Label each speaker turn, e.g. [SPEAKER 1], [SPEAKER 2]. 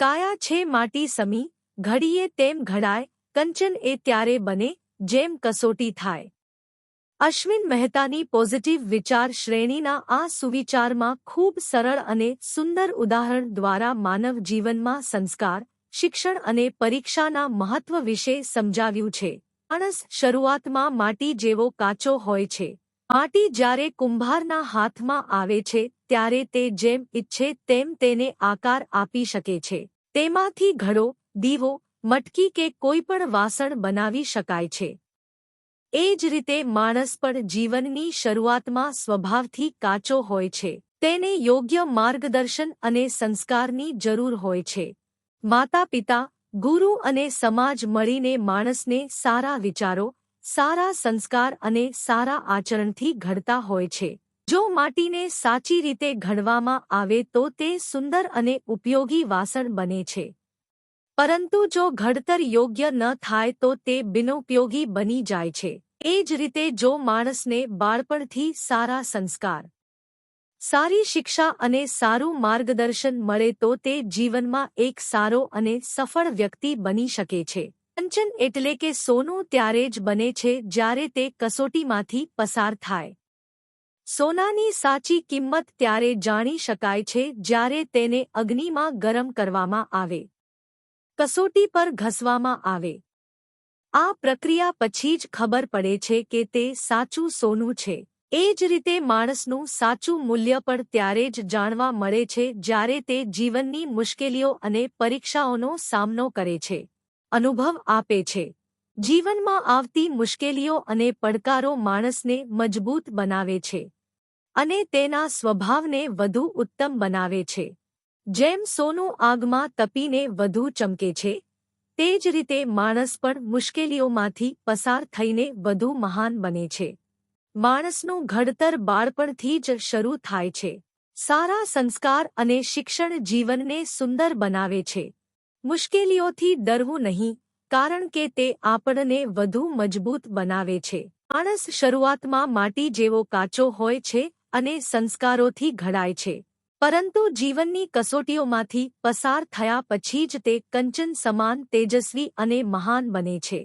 [SPEAKER 1] કાયા છે માટી સમી, ઘડીએ તેમ ઘડાય, કંચન એ ત્યારે બને, જેમ કસોટી થાય। અશ્વિન મહેતાની પોઝિટિવ વિચાર શ્રેણીના આ સુવિચારમાં ખૂબ સરળ અને સુંદર ઉદાહરણ દ્વારા માનવ જીવનમાં સંસ્કાર, શિક્ષણ અને પરીક્ષાના મહત્વ વિશે સમજાવ્યું છે। માણસ શરૂઆતમાં માટી જેવો કાચો હોય છે। માટી જ્યારે કુંભારના હાથમાં આવે છે ત્યારે તે જેમ ઈચ્છે તેમ તેને આકાર આપી શકે છે। તેમાંથી ઘડો, દીવો, મટકી કે કોઈપણ વાસણ બનાવી શકાય છે। એ જ રીતે માણસ પણ જીવનની શરૂઆતમાં સ્વભાવથી કાચો હોય છે। તેને યોગ્ય માર્ગદર્શન અને સંસ્કારની જરૂર હોય છે। માતા-પિતા, ગુરુ અને સમાજ મળીને માણસને સારા વિચારો, સારા સંસ્કાર અને સારા આચરણથી ઘડતા હોય છે। જો માટીને સાચી રીતે ઘડવામાં આવે તો તે સુંદર અને ઉપયોગી વાસણ બને છે। પરંતુ જો ઘડતર યોગ્ય ન થાય તો તે બિનઉપયોગી બની જાય છે। એ જ રીતે જો માણસને બાળપણથી સારા સંસ્કાર, સારી શિક્ષા અને સારું માર્ગદર્શન મળે તો તે જીવનમાં એક સારો અને સફળ વ્યક્તિ બની શકે છે। કંચન એટલે કે સોનું ત્યારે જ બને છે જ્યારે તે કસોટીમાંથી પસાર થાય। સોનાની સાચી કિંમત ત્યારે જાણી શકાય છે જ્યારે તેને અગ્નિમાં ગરમ કરવામાં આવે, કસોટી પર ઘસવામાં આવે। આ પ્રક્રિયા પછી જ ખબર પડે છે કે તે સાચું સોનું છે। એ જ રીતે માણસનું સાચું મૂલ્ય પણ ત્યારે જ જાણવા મળે છે જ્યારે તે જીવનની મુશ્કેલીઓ અને પરીક્ષાઓનો સામનો કરે છે, અનુભવ આપે છે। જીવનમાં આવતી મુશ્કેલીઓ અને પડકારો માણસને મજબૂત બનાવે છે અને તેના સ્વભાવને વધુ ઉત્તમ બનાવે છે। જેમ સોનું આગમાં તપીને વધુ ચમકે છે, તે જ રીતે માણસ પણ મુશ્કેલીઓમાંથી પસાર થઈને વધુ મહાન બને છે। માણસનું ઘડતર બાળપણથી જ શરૂ થાય છે। સારા સંસ્કાર અને શિક્ષણ જીવનને સુંદર બનાવે છે। મુશ્કેલીઓથી ડરવું નહીં, કારણ કે તે આપણને વધુ મજબૂત બનાવે છે। માણસ શરૂઆતમાં માટી જેવો કાચો હોય છે અને સંસ્કારોથી ઘડાય છે, પરંતુ જીવનની કસોટીઓમાંથી પસાર થયા પછી જ તે કંચન સમાન તેજસ્વી અને મહાન બને છે।